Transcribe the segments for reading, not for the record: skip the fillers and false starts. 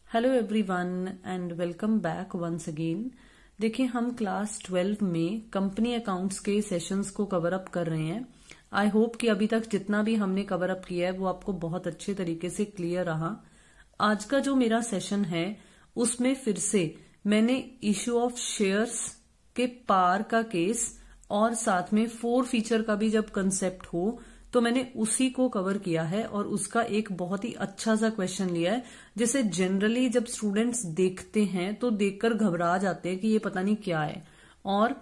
Hello everyone and welcome back once again. देखिए, हम class 12 में कंपनी अकाउंट्स के सेशंस को कवर अप कर रहे हैं। आई होप कि अभी तक जितना भी हमने कवर अप किया है वो आपको बहुत अच्छे तरीके से क्लियर रहा। आज का जो मेरा सेशन है उसमें फिर से मैंने इश्यू ऑफ शेयर्स के पार का केस और साथ में 4 फीचर का भी जब कंसेप्ट हो तो मैंने उसी को कवर किया है और उसका एक बहुत ही अच्छा सा क्वेश्चन लिया है, जिसे जनरली जब स्टूडेंट्स देखते हैं तो देखकर घबरा जाते हैं कि ये पता नहीं क्या है, और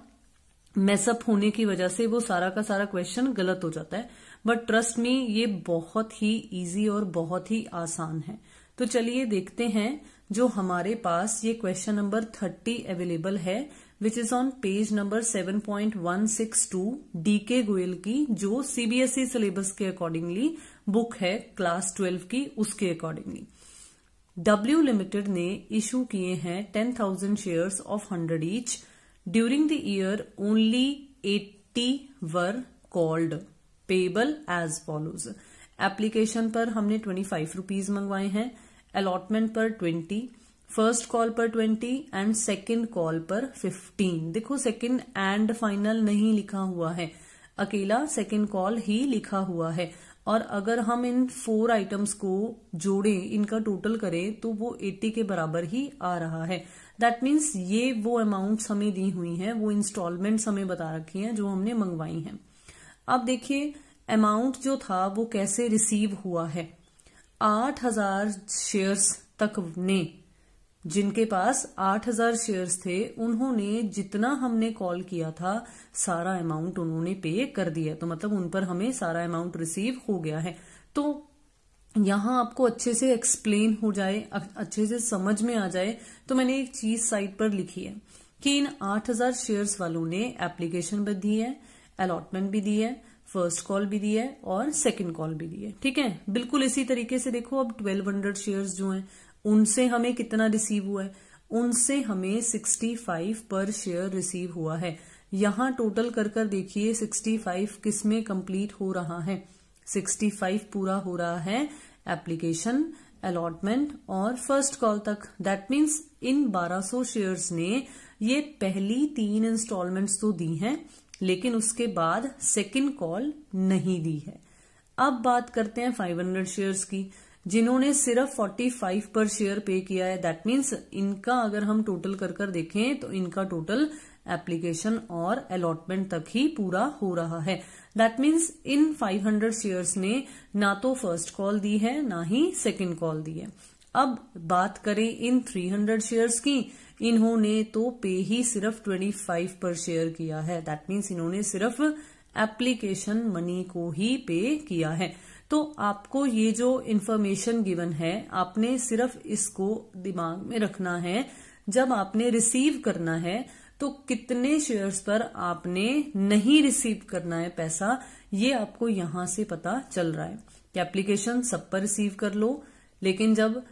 मेसअप होने की वजह से वो सारा का सारा क्वेश्चन गलत हो जाता है। बट ट्रस्ट मी, ये बहुत ही इजी और बहुत ही आसान है। तो चलिए देखते हैं। जो हमारे पास ये क्वेश्चन नंबर 30 अवेलेबल है, which is on page number 7.162 DK Goyal की, जो सीबीएसई सिलेबस के अकॉर्डिंगली बुक है क्लास 12 की, उसके अकॉर्डिंगली डब्ल्यू लिमिटेड ने इशू किए हैं 10,000 shares of 100 each. During the year only 80 were called, payable as follows. Application पर हमने 25 रुपीज मंगवाए हैं, अलॉटमेंट पर 20, फर्स्ट कॉल पर 20 एंड सेकंड कॉल पर 15। देखो, सेकंड एंड फाइनल नहीं लिखा हुआ है, अकेला सेकंड कॉल ही लिखा हुआ है। और अगर हम इन 4 आइटम्स को जोड़ें, इनका टोटल करें, तो वो 80 के बराबर ही आ रहा है। दैट मीन्स ये वो अमाउंट्स हमें दी हुई हैं, वो इंस्टॉलमेंट्स हमें बता रखी हैं जो हमने मंगवाई हैं। अब देखिए, अमाउंट जो था वो कैसे रिसीव हुआ है। 8,000 शेयर्स तक ने, जिनके पास 8,000 शेयर्स थे, उन्होंने जितना हमने कॉल किया था सारा अमाउंट उन्होंने पे कर दिया। तो मतलब उन पर हमें सारा अमाउंट रिसीव हो गया है। तो यहां आपको अच्छे से एक्सप्लेन हो जाए, अच्छे से समझ में आ जाए, तो मैंने एक चीज साइड पर लिखी है कि इन 8,000 शेयर्स वालों ने एप्लीकेशन भी दी है, अलॉटमेंट भी दी है, फर्स्ट कॉल भी दी है और सेकंड कॉल भी दी है। ठीक है, बिल्कुल इसी तरीके से देखो, अब 1200 शेयर्स जो हैं उनसे हमें कितना रिसीव हुआ है, उनसे हमें 65 पर शेयर रिसीव हुआ है। यहां टोटल कर देखिए 65 किस में कंप्लीट हो रहा है। 65 पूरा हो रहा है एप्लीकेशन, अलॉटमेंट और फर्स्ट कॉल तक। दैट मीन्स इन 1200 शेयर्स ने ये पहली 3 इंस्टॉलमेंट्स तो दी हैं, लेकिन उसके बाद सेकंड कॉल नहीं दी है। अब बात करते हैं 500 शेयर्स की, जिन्होंने सिर्फ 45 पर शेयर पे किया है। दैट मीन्स इनका अगर हम टोटल कर देखें तो इनका टोटल एप्लीकेशन और अलॉटमेंट तक ही पूरा हो रहा है। दैट मीन्स इन 500 शेयर्स ने ना तो फर्स्ट कॉल दी है ना ही सेकंड कॉल दी है। अब बात करें इन 300 शेयर्स की, इन्होंने तो पे ही सिर्फ 25 पर शेयर किया है। दैट मीन्स इन्होंने सिर्फ एप्लीकेशन मनी को ही पे किया है। तो आपको ये जो इंफॉर्मेशन गिवन है, आपने सिर्फ इसको दिमाग में रखना है। जब आपने रिसीव करना है तो कितने शेयर्स पर आपने नहीं रिसीव करना है पैसा, ये आपको यहां से पता चल रहा है कि एप्लीकेशन सब पर रिसीव कर लो, लेकिन जब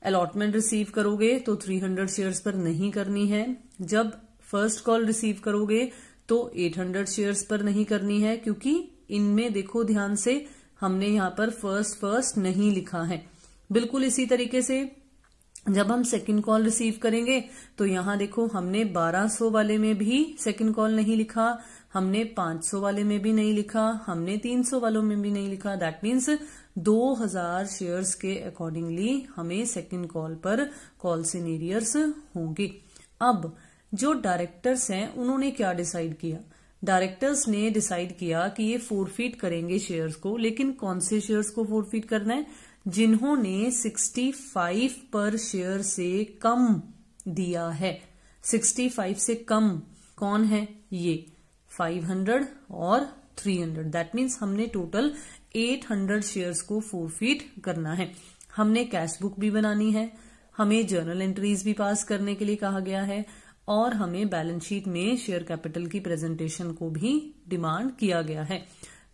अलॉटमेंट रिसीव करोगे तो 300 शेयर्स पर नहीं करनी है। जब फर्स्ट कॉल रिसीव करोगे तो 800 शेयर्स पर नहीं करनी है, क्योंकि इनमें देखो ध्यान से, हमने यहां पर फर्स्ट नहीं लिखा है। बिल्कुल इसी तरीके से जब हम सेकंड कॉल रिसीव करेंगे तो यहां देखो, हमने 1200 वाले में भी सेकंड कॉल नहीं लिखा, हमने 500 वाले में भी नहीं लिखा, हमने 300 वालों में भी नहीं लिखा। दैट मीन्स 2000 शेयर्स के अकॉर्डिंगली हमें सेकंड कॉल पर कॉल सिनेरियर्स होंगे। अब जो डायरेक्टर्स हैं उन्होंने क्या डिसाइड किया? डायरेक्टर्स ने डिसाइड किया कि ये फोरफीट करेंगे शेयर्स को, लेकिन कौन से शेयर्स को फोरफीट करना है? जिन्होंने 65 पर शेयर से कम दिया है। 65 से कम कौन है? ये 500 और 300। दैट मीन्स हमने टोटल 800 शेयर्स को फोरफीट करना है। हमने कैश बुक भी बनानी है, हमें जर्नल एंट्रीज भी पास करने के लिए कहा गया है, और हमें बैलेंस शीट में शेयर कैपिटल की प्रेजेंटेशन को भी डिमांड किया गया है।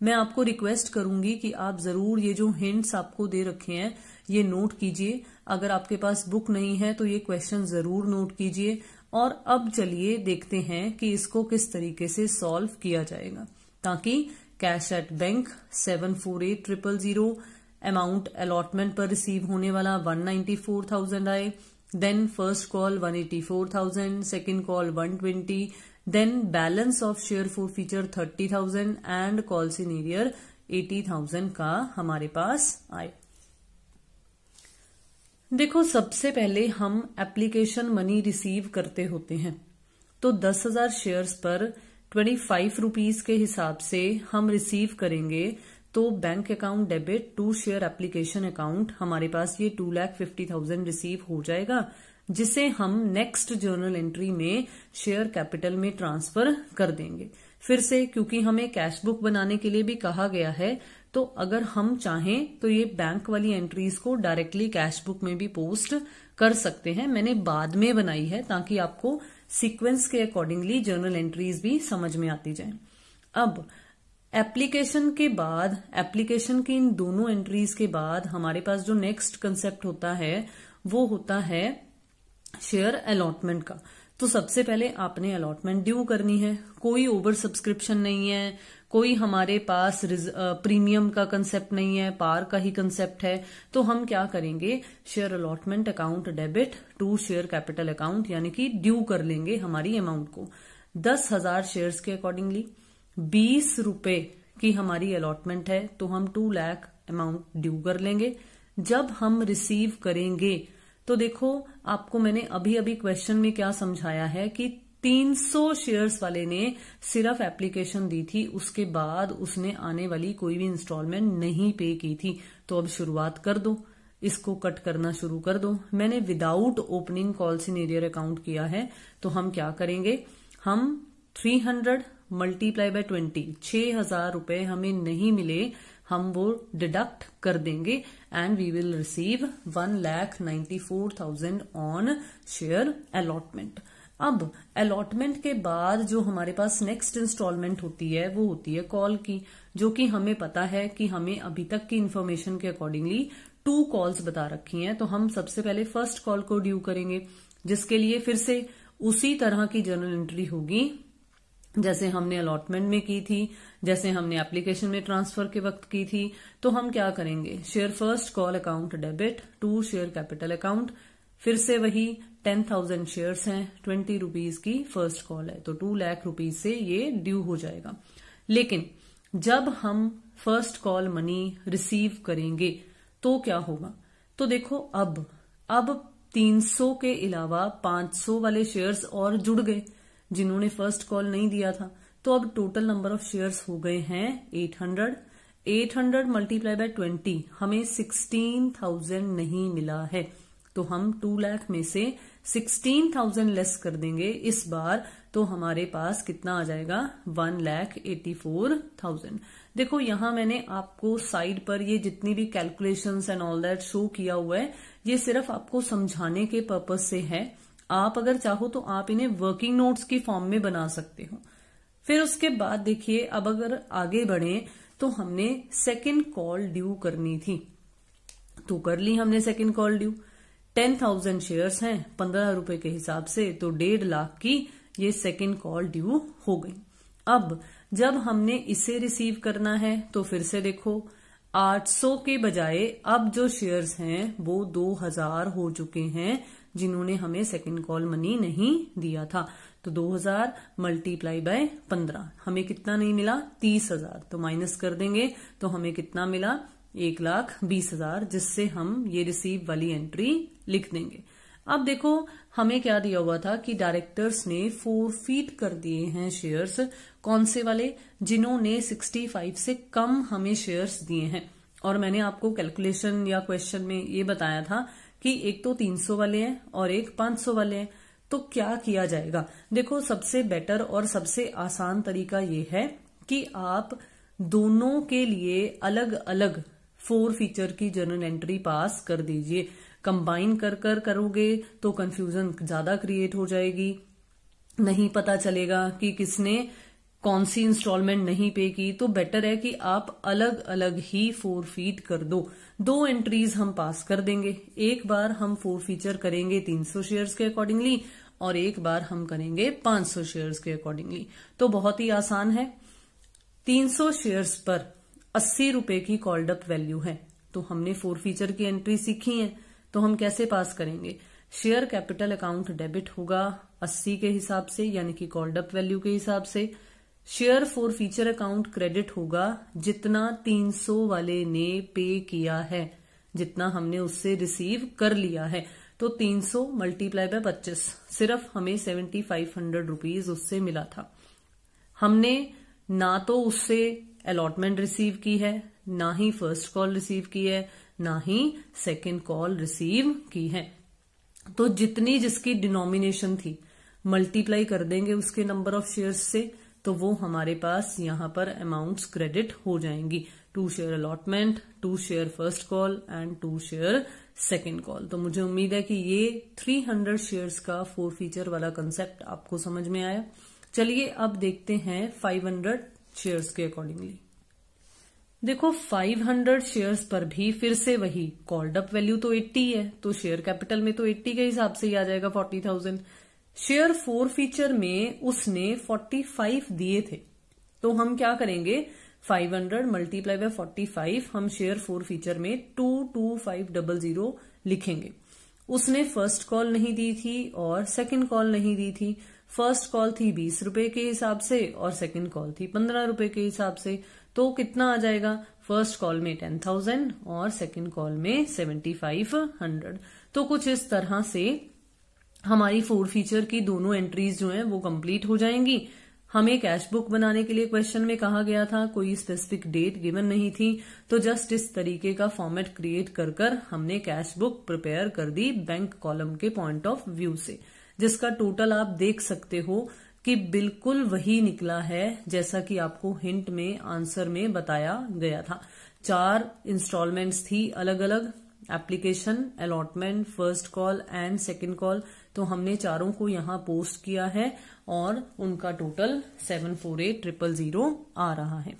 मैं आपको रिक्वेस्ट करूंगी कि आप जरूर ये जो हिंट्स आपको दे रखे हैं ये नोट कीजिए। अगर आपके पास बुक नहीं है तो ये क्वेश्चन जरूर नोट कीजिए। और अब चलिए देखते हैं कि इसको किस तरीके से सॉल्व किया जाएगा, ताकि cash at bank 748000, amount allotment पर रिसीव होने वाला 194,000 आए, then first call 184,000, second call 120, then balance of share forfeiture 30,000 and calls in arrear 80,000 का हमारे पास आए। देखो सबसे पहले हम एप्लीकेशन मनी रिसीव करते होते हैं, तो 10,000 शेयर्स पर 25 रुपीज के हिसाब से हम रिसीव करेंगे, तो bank account debit to share application account हमारे पास ये 2,50,000 रिसीव हो जाएगा, जिसे हम नेक्स्ट जर्नल एंट्री में शेयर कैपिटल में ट्रांसफर कर देंगे। फिर से क्योंकि हमें कैश बुक बनाने के लिए भी कहा गया है, तो अगर हम चाहें तो ये बैंक वाली एंट्रीज को डायरेक्टली कैश बुक में भी पोस्ट कर सकते हैं। मैंने बाद में बनाई है ताकि आपको सीक्वेंस के अकॉर्डिंगली जर्नल एंट्रीज भी समझ में आती जाए। अब एप्लीकेशन के बाद, एप्लीकेशन की इन दोनों एंट्रीज के बाद हमारे पास जो नेक्स्ट कंसेप्ट होता है वो होता है शेयर अलॉटमेंट का। तो सबसे पहले आपने अलॉटमेंट ड्यू करनी है, कोई ओवर सब्सक्रिप्शन नहीं है, कोई हमारे पास प्रीमियम का कंसेप्ट नहीं है, पार का ही कंसेप्ट है। तो हम क्या करेंगे, share allotment account debit to share capital account यानी कि ड्यू कर लेंगे हमारी अमाउंट को। 10,000 शेयर्स के अकॉर्डिंगली 20 रुपए की हमारी अलॉटमेंट है, तो हम 2 लाख अमाउंट ड्यू कर लेंगे। जब हम रिसीव करेंगे तो देखो आपको मैंने अभी अभी क्वेश्चन में क्या समझाया है कि 300 शेयर्स वाले ने सिर्फ एप्लीकेशन दी थी, उसके बाद उसने आने वाली कोई भी इंस्टॉलमेंट नहीं पे की थी। तो अब शुरुआत कर दो, इसको कट करना शुरू कर दो। मैंने without opening calls in arrear account किया है, तो हम क्या करेंगे, हम 300 मल्टीप्लाई बाय 20, 6,000 रुपए हमें नहीं मिले, हम वो डिडक्ट कर देंगे and we will receive 1,94,000 on share allotment. अब अलॉटमेंट के बाद जो हमारे पास नेक्स्ट इंस्टॉलमेंट होती है वो होती है कॉल की, जो कि हमें पता है कि हमें अभी तक की इंफॉर्मेशन के अकॉर्डिंगली 2 कॉल्स बता रखी हैं। तो हम सबसे पहले फर्स्ट कॉल को ड्यू करेंगे, जिसके लिए फिर से उसी तरह की जर्नल एंट्री होगी जैसे हमने अलॉटमेंट में की थी, जैसे हमने एप्लीकेशन में ट्रांसफर के वक्त की थी। तो हम क्या करेंगे, share first call account debit to share capital account, फिर से वही 10,000 शेयर्स हैं, 20 रुपीज की फर्स्ट कॉल है, तो 2 लाख रुपीज से ये ड्यू हो जाएगा। लेकिन जब हम फर्स्ट कॉल मनी रिसीव करेंगे तो क्या होगा, तो देखो अब 300 के अलावा 500 वाले शेयर्स और जुड़ गए जिन्होंने फर्स्ट कॉल नहीं दिया था। तो अब टोटल नंबर ऑफ शेयर्स हो गए हैं 800। 800 मल्टीप्लाई बाय 20 हमें 16,000 नहीं मिला है, तो हम 2 लाख में से 16,000 लेस कर देंगे इस बार, तो हमारे पास कितना आ जाएगा, 1,84,000। देखो यहां मैंने आपको साइड पर ये जितनी भी calculations and all that show किया हुआ है, ये सिर्फ आपको समझाने के पर्पज से है। आप अगर चाहो तो आप इन्हें वर्किंग नोट्स की फॉर्म में बना सकते हो। फिर उसके बाद देखिए, अब अगर आगे बढ़े तो हमने सेकंड कॉल ड्यू करनी थी, तो कर ली हमने सेकंड कॉल ड्यू। 10,000 शेयर्स हैं 15 रुपए के हिसाब से, तो 1.5 लाख की ये सेकंड कॉल ड्यू हो गई। अब जब हमने इसे रिसीव करना है तो फिर से देखो 800 के बजाय अब जो शेयर्स हैं वो 2,000 हो चुके हैं जिन्होंने हमें सेकंड कॉल मनी नहीं दिया था। तो 2,000 मल्टीप्लाई बाय 15 हमें कितना नहीं मिला, 30,000। तो माइनस कर देंगे तो हमें कितना मिला, 1,20,000, जिससे हम ये रिसीव वाली एंट्री लिख देंगे। अब देखो हमें क्या दिया हुआ था कि डायरेक्टर्स ने फोरफीट कर दिए हैं शेयर्स, कौन से वाले, जिन्होंने 65 से कम हमें शेयर्स दिए हैं। और मैंने आपको कैलकुलेशन या क्वेश्चन में ये बताया था कि एक तो 300 वाले हैं और एक 500 वाले हैं। तो क्या किया जाएगा, देखो सबसे बेटर और सबसे आसान तरीका ये है कि आप दोनों के लिए अलग अलग 4 फीचर की जर्नल एंट्री पास कर दीजिए। कंबाइन कर करोगे तो कंफ्यूजन ज्यादा क्रिएट हो जाएगी, नहीं पता चलेगा कि किसने कौन सी इंस्टॉलमेंट नहीं पे की। तो बेटर है कि आप अलग अलग ही 4 फीट कर दो। 2 एंट्रीज हम पास कर देंगे, एक बार हम 4 फीचर करेंगे 300 शेयर्स के अकॉर्डिंगली और एक बार हम करेंगे 500 शेयर्स के अकॉर्डिंगली। तो बहुत ही आसान है। 300 शेयर्स पर 80 रुपए की कॉल्ड अप वैल्यू है, तो तो हमने फोरफीचर की एंट्री सीखी है, तो हम कैसे पास करेंगे। शेयर कैपिटल अकाउंट डेबिट होगा 80 के हिसाब से, यानी कि कॉल्ड अप वैल्यू के हिसाब से। शेयर फोरफीचर अकाउंट क्रेडिट होगा जितना 300 वाले ने पे किया है, जितना हमने उससे रिसीव कर लिया है। तो 300 मल्टीप्लाई बाय 25, सिर्फ हमें 7500 रुपीज उससे मिला था। हमने ना तो उससे अलॉटमेंट रिसीव की है, ना ही फर्स्ट कॉल रिसीव की है, ना ही सेकंड कॉल रिसीव की है। तो जितनी जिसकी डिनोमिनेशन थी मल्टीप्लाई कर देंगे उसके नंबर ऑफ शेयर्स से, तो वो हमारे पास यहां पर अमाउंट्स क्रेडिट हो जाएंगी। 2 share allotment, 2 share first call and 2 share second call. तो मुझे उम्मीद है कि ये 300 शेयर्स का फोरफीचर वाला कंसेप्ट आपको समझ में आया। चलिए अब देखते हैं 500 शेयर्स के अकॉर्डिंगली। देखो 500 शेयर्स पर भी फिर से वही कॉल्ड अप वैल्यू तो 80 है, तो शेयर कैपिटल में तो 80 के हिसाब से ही आ जाएगा 40,000। शेयर फोरफीचर में उसने 45 दिए थे, तो हम क्या करेंगे 500 मल्टीप्लाई बाय 45, हम शेयर फोरफीचर में 22500 लिखेंगे। उसने फर्स्ट कॉल नहीं दी थी और सेकंड कॉल नहीं दी थी। फर्स्ट कॉल थी 20 रुपए के हिसाब से और सेकंड कॉल थी 15 रुपए के हिसाब से। तो कितना आ जाएगा, फर्स्ट कॉल में 10,000 और सेकंड कॉल में 7500। तो कुछ इस तरह से हमारी फोरफीचर की दोनों एंट्रीज जो हैं वो कंप्लीट हो जाएंगी। हमें कैश बुक बनाने के लिए क्वेश्चन में कहा गया था, कोई स्पेसिफिक डेट गिवन नहीं थी, तो जस्ट इस तरीके का फॉर्मेट क्रिएट कर हमने कैश बुक प्रिपेयर कर दी बैंक कॉलम के पॉइंट ऑफ व्यू से, जिसका टोटल आप देख सकते हो कि बिल्कुल वही निकला है जैसा कि आपको हिंट में आंसर में बताया गया था। 4 इंस्टॉलमेंट्स थी अलग अलग, application, allotment, first call and second call. तो हमने चारों को यहां पोस्ट किया है और उनका टोटल 748000 आ रहा है।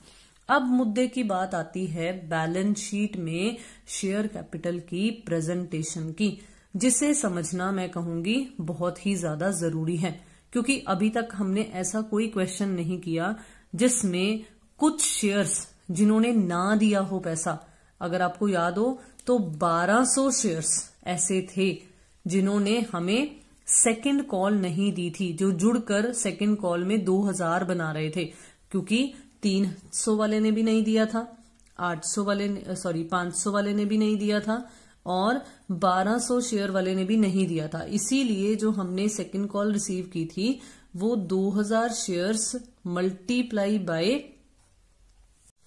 अब मुद्दे की बात आती है बैलेंस शीट में शेयर कैपिटल की प्रेजेंटेशन की, जिसे समझना मैं कहूंगी बहुत ही ज्यादा जरूरी है, क्योंकि अभी तक हमने ऐसा कोई क्वेश्चन नहीं किया जिसमें कुछ शेयर्स जिन्होंने ना दिया हो पैसा, अगर आपको याद हो तो 1200 शेयर्स ऐसे थे जिन्होंने हमें सेकंड कॉल नहीं दी थी, जो जुड़कर सेकंड कॉल में 2000 बना रहे थे, क्योंकि 300 वाले ने भी नहीं दिया था, 500 वाले ने भी नहीं दिया था और 1200 शेयर वाले ने भी नहीं दिया था। इसीलिए जो हमने सेकंड कॉल रिसीव की थी वो 2000 शेयर्स मल्टीप्लाई बाय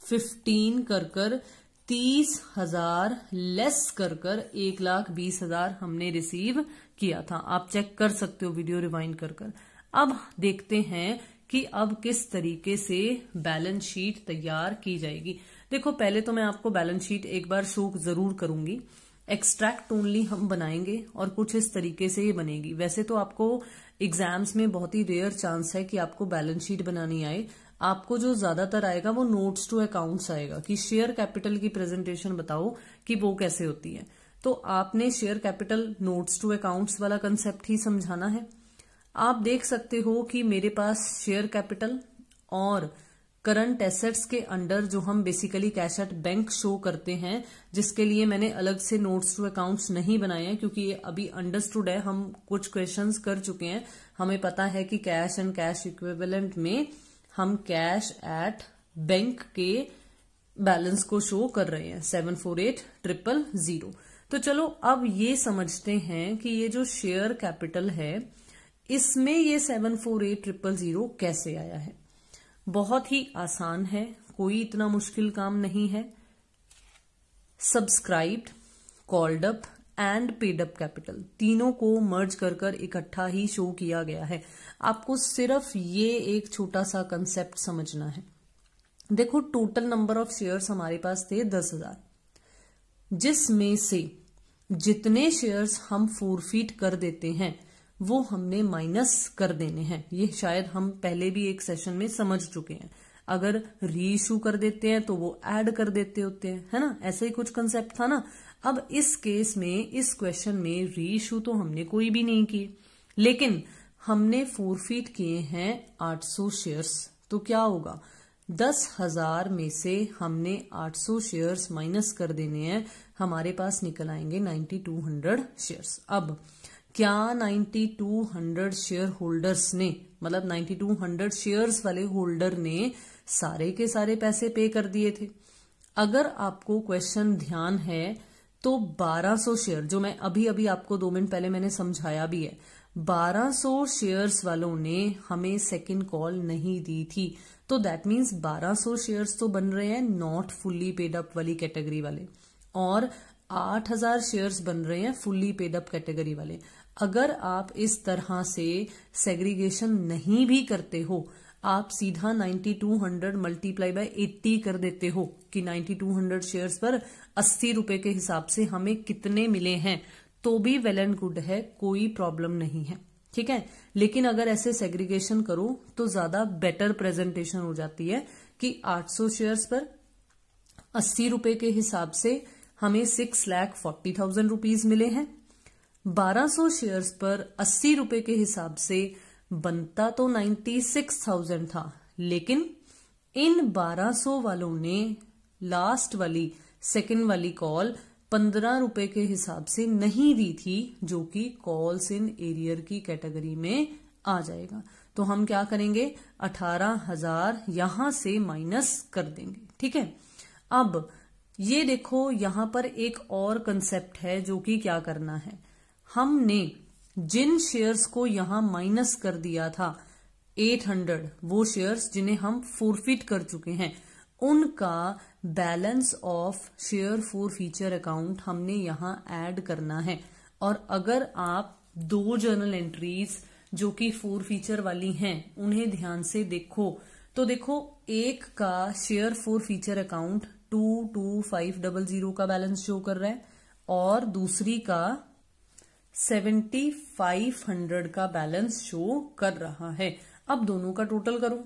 15 कर 30,000 लेस कर 1,20,000 हमने रिसीव किया था। आप चेक कर सकते हो वीडियो रिवाइंड कर। अब देखते हैं कि अब किस तरीके से बैलेंस शीट तैयार की जाएगी। देखो पहले तो मैं आपको बैलेंस शीट एक बार शो जरूर करूंगी। एक्सट्रैक्ट ओनली हम बनाएंगे और कुछ इस तरीके से ये बनेगी। वैसे तो आपको एग्जाम्स में बहुत ही रेयर चांस है कि आपको बैलेंस शीट बनानी आए। आपको जो ज्यादातर आएगा वो नोट्स टू अकाउंट्स आएगा कि शेयर कैपिटल की प्रेजेंटेशन बताओ कि वो कैसे होती है। तो आपने share capital notes to accounts वाला कंसेप्ट ही समझाना है। आप देख सकते हो कि मेरे पास शेयर कैपिटल और करंट एसेट्स के अंडर जो हम basically cash at bank show करते हैं, जिसके लिए मैंने अलग से नोट्स टू अकाउंट्स नहीं बनाए हैं, क्योंकि ये अभी अंडरस्टूड है, हम कुछ क्वेश्चंस कर चुके हैं। हमें पता है कि कैश एंड कैश इक्विवेलेंट में हम कैश एट बैंक के बैलेंस को शो कर रहे हैं 748000। तो चलो अब ये समझते हैं कि ये जो शेयर कैपिटल है इसमें ये 748000 कैसे आया है। बहुत ही आसान है, कोई इतना मुश्किल काम नहीं है। Subscribed, called up and paid up capital तीनों को मर्ज कर इकट्ठा ही शो किया गया है। आपको सिर्फ ये एक छोटा सा कंसेप्ट समझना है। देखो टोटल नंबर ऑफ शेयर्स हमारे पास थे 10,000, जिसमें से जितने शेयर्स हम फोरफीट कर देते हैं वो हमने माइनस कर देने हैं। ये शायद हम पहले भी एक सेशन में समझ चुके हैं। अगर री इशू कर देते हैं तो वो ऐड कर देते होते हैं, है ना, ऐसा ही कुछ कंसेप्ट था ना। अब इस केस में, इस क्वेश्चन में री इशू तो हमने कोई भी नहीं किए, लेकिन हमने फोरफीट किए हैं 800 शेयर्स। तो क्या होगा, 10,000 में से हमने 800 शेयर्स माइनस कर देने हैं, हमारे पास निकल आएंगे 9200 शेयर्स। अब क्या 9200 शेयर होल्डर्स ने, मतलब 9200 शेयर्स वाले होल्डर ने सारे के सारे पैसे पे कर दिए थे? अगर आपको क्वेश्चन ध्यान है तो 1200 शेयर, जो मैं अभी अभी आपको 2 मिनट पहले मैंने समझाया भी है, 1200 शेयर्स वालों ने हमें सेकंड कॉल नहीं दी थी। तो दैट मीन्स 1200 शेयर्स तो बन रहे हैं नॉट फुल्ली पेड अप वाली कैटेगरी वाले, और 8000 शेयर्स बन रहे हैं फुल्ली पेड अप कैटेगरी वाले। अगर आप इस तरह से सेग्रीगेशन नहीं भी करते हो, आप सीधा 9200 मल्टीप्लाई बाय 80 कर देते हो कि 9200 शेयर्स पर 80 रुपए के हिसाब से हमें कितने मिले हैं, तो भी वेल एंड गुड है, कोई प्रॉब्लम नहीं है, ठीक है। लेकिन अगर ऐसे सेग्रीगेशन करो तो ज्यादा बेटर प्रेजेंटेशन हो जाती है कि 800 शेयर्स पर 80 रुपए के हिसाब से हमें 6,40,000 रुपीज मिले हैं। 1200 शेयर्स पर 80 रुपए के हिसाब से बनता तो 96,000 था, लेकिन इन 1200 वालों ने लास्ट वाली सेकंड वाली कॉल 15 रुपए के हिसाब से नहीं दी थी, जो कि कॉल्स इन एरियर की कैटेगरी में आ जाएगा। तो हम क्या करेंगे, 18,000 यहां से माइनस कर देंगे, ठीक है। अब ये देखो, यहां पर एक और कंसेप्ट है जो कि क्या करना है, हमने जिन शेयर्स को यहां माइनस कर दिया था 800, वो शेयर्स जिन्हें हम फोरफिट कर चुके हैं, उनका balance of share for feature account हमने यहां ऐड करना है। और अगर आप 2 जर्नल एंट्रीज जो कि फोर फीचर वाली हैं उन्हें ध्यान से देखो, तो देखो एक का शेयर फॉर फीचर अकाउंट 22500 का बैलेंस शो कर रहा है और दूसरी का 7500 का बैलेंस शो कर रहा है। अब दोनों का टोटल करो,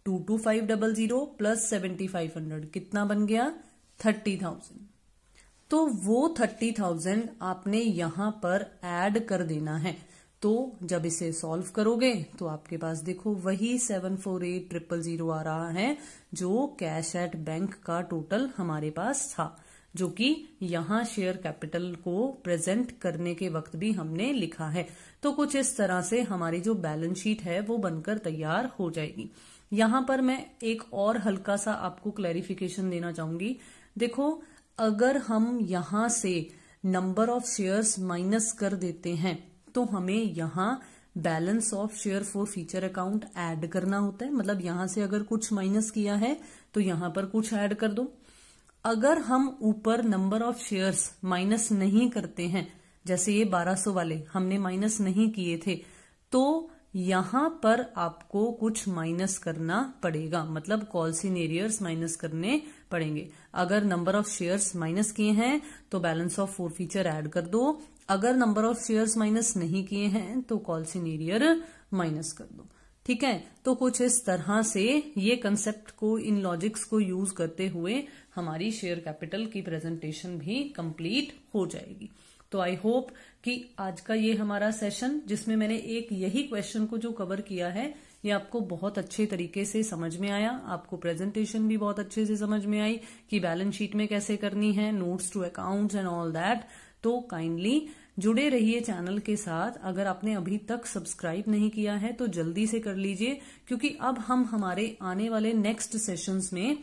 22500 प्लस 7500 कितना बन गया, 30,000। तो वो 30,000 आपने यहां पर ऐड कर देना है। तो जब इसे सॉल्व करोगे तो आपके पास देखो वही 748,000 आ रहा है, जो कैश एट बैंक का टोटल हमारे पास था, जो कि यहां शेयर कैपिटल को प्रेजेंट करने के वक्त भी हमने लिखा है। तो कुछ इस तरह से हमारी जो बैलेंस शीट है वो बनकर तैयार हो जाएगी। यहां पर मैं एक और हल्का सा आपको क्लैरिफिकेशन देना चाहूंगी। देखो, अगर हम यहां से नंबर ऑफ शेयर्स माइनस कर देते हैं तो हमें यहां balance of share for feature account add करना होता है। मतलब यहां से अगर कुछ माइनस किया है तो यहां पर कुछ ऐड कर दो। अगर हम ऊपर नंबर ऑफ शेयर्स माइनस नहीं करते हैं, जैसे ये 1200 वाले हमने माइनस नहीं किए थे, तो यहां पर आपको कुछ माइनस करना पड़ेगा, मतलब कॉल्स इन एरियर्स माइनस करने पड़ेंगे। अगर नंबर ऑफ शेयर्स माइनस किए हैं तो balance of four feature add कर दो, अगर नंबर ऑफ शेयर्स माइनस नहीं किए हैं तो कॉल्स इन एरियर माइनस कर दो, ठीक है। तो कुछ इस तरह से ये कंसेप्ट को, इन लॉजिक्स को यूज करते हुए हमारी शेयर कैपिटल की प्रेजेंटेशन भी कंप्लीट हो जाएगी। तो आई होप कि आज का ये हमारा सेशन, जिसमें मैंने एक यही क्वेश्चन को जो कवर किया है, ये आपको बहुत अच्छे तरीके से समझ में आया। आपको प्रेजेंटेशन भी बहुत अच्छे से समझ में आई कि बैलेंस शीट में कैसे करनी है, notes to accounts and all that. तो काइंडली जुड़े रहिए चैनल के साथ। अगर आपने अभी तक सब्सक्राइब नहीं किया है तो जल्दी से कर लीजिए, क्योंकि अब हम हमारे आने वाले नेक्स्ट सेशंस में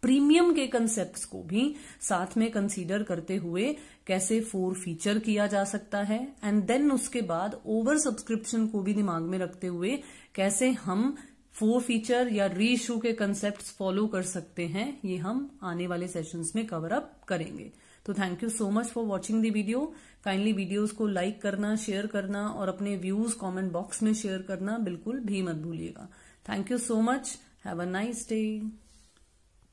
प्रीमियम के कंसेप्ट्स को भी साथ में कंसीडर करते हुए कैसे फोर फीचर किया जा सकता है, एंड देन उसके बाद ओवर सब्सक्रिप्शन को भी दिमाग में रखते हुए कैसे हम फोर फीचर या री इशू के कंसेप्ट्स फॉलो कर सकते हैं, ये हम आने वाले सेशंस में कवर अप करेंगे। तो thank you so much for watching the video. Kindly videos को लाइक करना, शेयर करना और अपने व्यूज कमेंट बॉक्स में शेयर करना बिल्कुल भी मत भूलिएगा। Thank you so much. Have a nice day.